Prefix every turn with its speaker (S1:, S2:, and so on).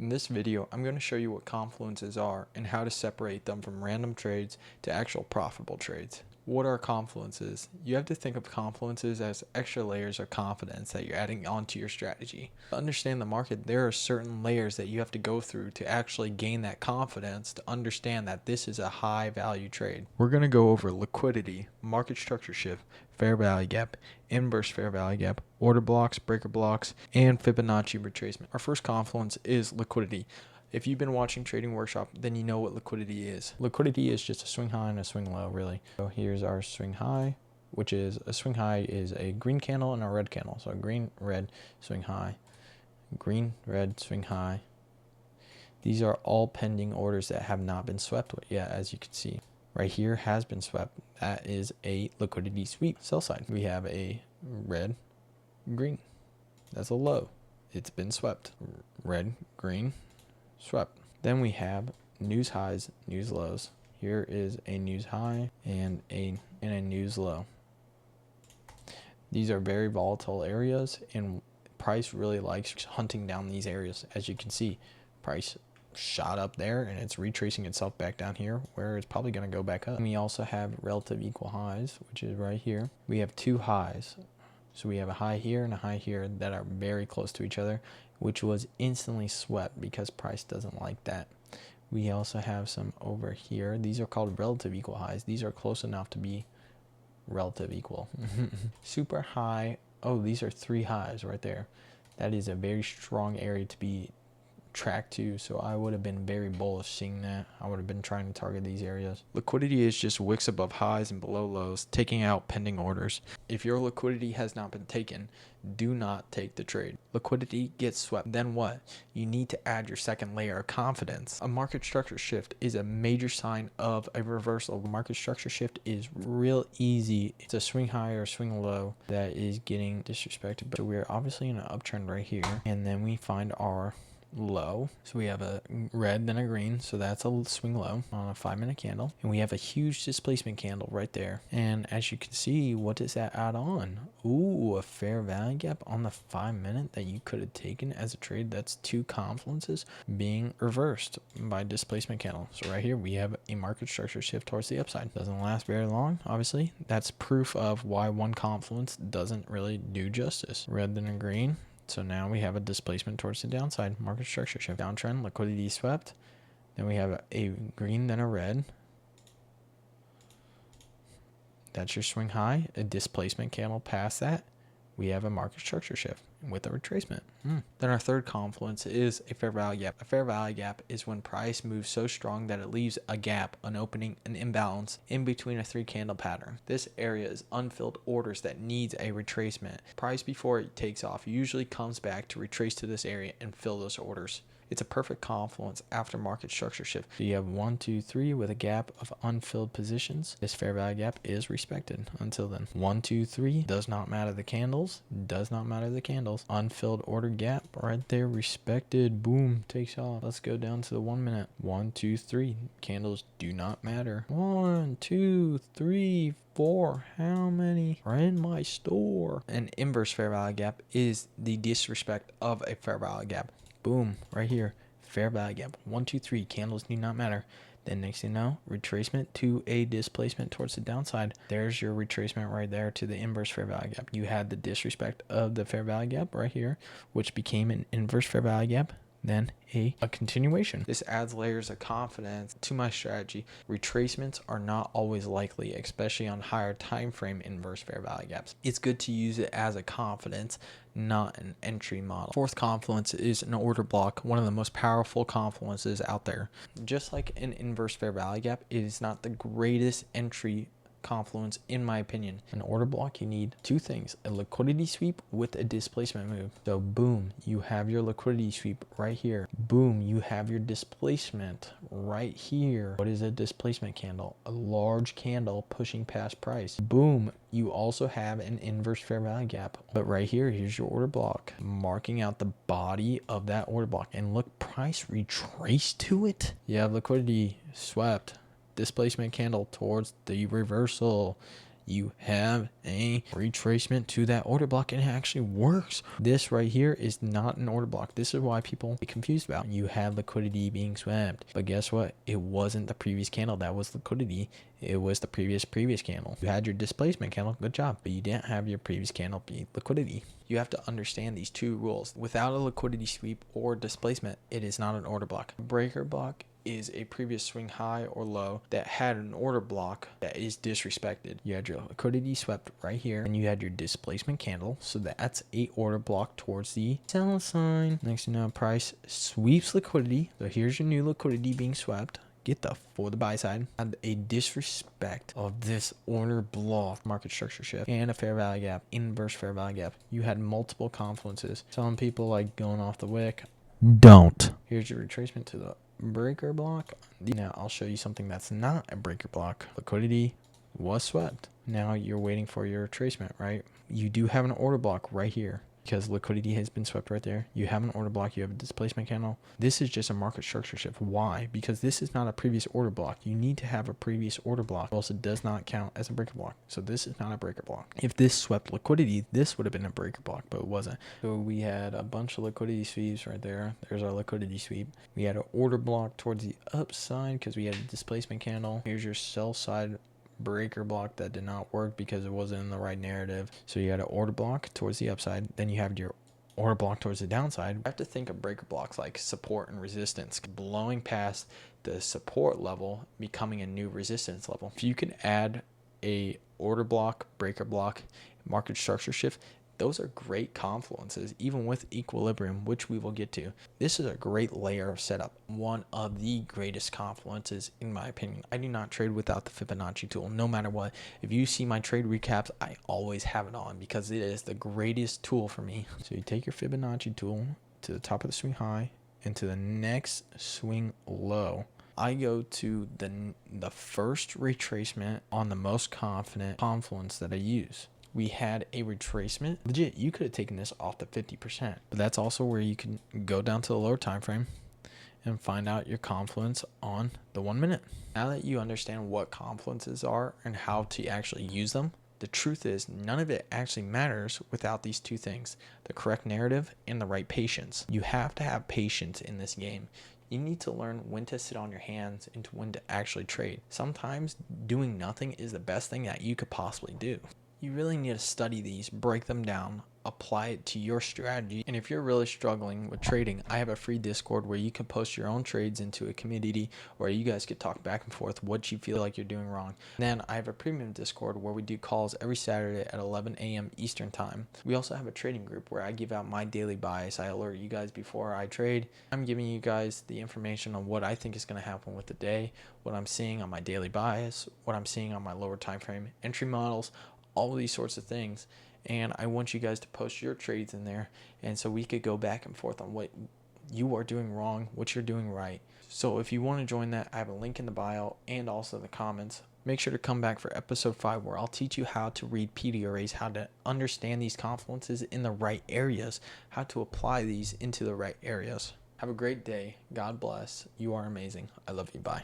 S1: In this video, I'm going to show you what confluences are and how to separate them from random trades to actual profitable trades. What are confluences? You have to think of confluences as extra layers of confidence that you're adding onto your strategy. To understand the market, there are certain layers that you have to go through to actually gain that confidence to understand that this is a high value trade. We're going to go over liquidity, market structure shift, fair value gap, inverse fair value gap, order blocks, breaker blocks, and Fibonacci retracement. Our first confluence is liquidity. If you've been watching Trading Workshop, then you know what liquidity is. Liquidity is just a swing high and a swing low, really. So here's our swing high, which is a swing high is a green candle and a red candle. So green, red, swing high, green, red, swing high. These are all pending orders that have not been swept yet, as you can see. Right here has been swept. That is a liquidity sweep. Sell side, we have a red, green. That's a low. It's been swept. Red, green, swept. Then we have news highs, news lows. Here is a news high and a news low. These are very volatile areas, and price really likes hunting down these areas. As you can see, price shot up there and it's retracing itself back down here where it's probably going to go back up. And we also have relative equal highs, which is right here. We have two highs. So we have a high here and a high here that are very close to each other, which was instantly swept because price doesn't like that. We also have some over here. These are called relative equal highs. These are close enough to be relative equal. Super high. Oh, these are three highs right there. That is a very strong area to be track to, so I would have been very bullish seeing that. I would have been trying to target these areas. Liquidity is just wicks above highs and below lows, taking out pending orders. If your liquidity has not been taken, do not take the trade. Liquidity gets swept. Then what? You need to add your second layer of confidence. A market structure shift is a major sign of a reversal. Market structure shift is real easy. It's a swing high or swing low that is getting disrespected. So we're obviously in an uptrend right here, and then we find our low. So we have a red, then a green. So that's a swing low on a 5-minute candle. And we have a huge displacement candle right there. And as you can see, what does that add on? Ooh, a fair value gap on the 5-minute that you could have taken as a trade. That's two confluences being reversed by displacement candle. So right here, we have a market structure shift towards the upside. Doesn't last very long, obviously. That's proof of why one confluence doesn't really do justice. Red, then a green. So now we have a displacement towards the downside, market structure shift, downtrend, liquidity swept. Then we have a green, then a red. That's your swing high, a displacement candle past that. We have a market structure shift with a retracement. Then our third confluence is a fair value gap. A fair value gap is when price moves so strong that it leaves a gap, an opening, an imbalance in between a 3-candle pattern. This area is unfilled orders that needs a retracement. Price before it takes off usually comes back to retrace to this area and fill those orders. It's a perfect confluence after market structure shift. So you have 1, 2, 3 with a gap of unfilled positions. This fair value gap is respected until then. 1, 2, 3 does not matter the candles. Does not matter the candles. Unfilled order gap right there respected. Boom, takes off. Let's go down to the 1 minute. 1, 2, 3 candles do not matter. 1, 2, 3, 4. How many are in my store? An inverse fair value gap is the disrespect of a fair value gap. Boom, right here, fair value gap. 1, 2, 3 candles do not matter. Then next thing you know, retracement to a displacement towards the downside. There's your retracement right there to the inverse fair value gap. You had the disrespect of the fair value gap right here, which became an inverse fair value gap. Then a continuation. This adds layers of confidence to my strategy. Retracements are not always likely, especially on higher time frame inverse fair value gaps. It's good to use it as a confidence, not an entry model. Fourth confluence is an order block, one of the most powerful confluences out there. Just like an inverse fair value gap, it is not the greatest entry confluence in my opinion. An order block, you need two things: a liquidity sweep with a displacement move. So boom, you have your liquidity sweep right here. Boom, you have your displacement right here. What is a displacement candle? A large candle pushing past price. Boom, you also have an inverse fair value gap. But right here, here's your order block, marking out the body of that order block. And look, price retraced to it. You have liquidity swept, displacement candle towards the reversal. you have a retracement to that order block, and it actually works. This right here is not an order block. This is why people get confused about. You had liquidity being swept, but guess what? It wasn't the previous candle that was liquidity. It was the previous candle. You had your displacement candle, good job, but you didn't have your previous candle be liquidity. You have to understand these two rules. Without a liquidity sweep or displacement, it is not an order block. A breaker block is a previous swing high or low that had an order block that is disrespected. You had your liquidity swept right here, and you had your displacement candle, so that's a order block towards the sell sign. Next thing you know, price sweeps liquidity, so here's your new liquidity being swept. Get the for the buy side, and a disrespect of this order block, market structure shift, and a fair value gap, inverse fair value gap. You had multiple confluences. Some people like going off the wick. Don't. Here's your retracement to the breaker block. Now I'll show you something that's not a breaker block. Liquidity was swept. Now you're waiting for your retracement, right? You do have an order block right here, because liquidity has been swept right there. You have an order block, you have a displacement candle. This is just a market structure shift. Why? Because this is not a previous order block. You need to have a previous order block, or else it does not count as a breaker block. So this is not a breaker block. If this swept liquidity, this would have been a breaker block, but it wasn't. So we had a bunch of liquidity sweeps right there. There's our liquidity sweep. We had an order block towards the upside because we had a displacement candle. Here's your sell side breaker block that did not work because it wasn't in the right narrative. So you had an order block towards the upside, then you have your order block towards the downside. I have to think of breaker blocks like support and resistance, blowing past the support level, becoming a new resistance level. If you can add a order block, breaker block, market structure shift, those are great confluences, even with equilibrium, which we will get to. This is a great layer of setup. One of the greatest confluences, in my opinion. I do not trade without the Fibonacci tool, no matter what. If you see my trade recaps, I always have it on because it is the greatest tool for me. So you take your Fibonacci tool to the top of the swing high and to the next swing low. I go to the first retracement on the most confident confluence that I use. We had a retracement. Legit, you could have taken this off the 50%, but that's also where you can go down to the lower time frame and find out your confluence on the 1 minute. Now that you understand what confluences are and how to actually use them, the truth is none of it actually matters without these two things: the correct narrative and the right patience. You have to have patience in this game. You need to learn when to sit on your hands and when to actually trade. Sometimes doing nothing is the best thing that you could possibly do. You really need to study these, break them down, apply it to your strategy. And if you're really struggling with trading, I have a free Discord where you can post your own trades into a community where you guys could talk back and forth what you feel like you're doing wrong. And then I have a premium Discord where we do calls every Saturday at 11 a.m. Eastern time. We also have a trading group where I give out my daily bias. I alert you guys before I trade. I'm giving you guys the information on what I think is going to happen with the day, what I'm seeing on my daily bias, what I'm seeing on my lower time frame entry models, all of these sorts of things. And I want you guys to post your trades in there, and so we could go back and forth on what you are doing wrong, what you're doing right. So if you want to join that, I have a link in the bio and also in the comments. Make sure to come back for episode 5 where I'll teach you how to read PD arrays, how to understand these confluences in the right areas, how to apply these into the right areas. Have a great day. God bless. You are amazing. I love you. Bye.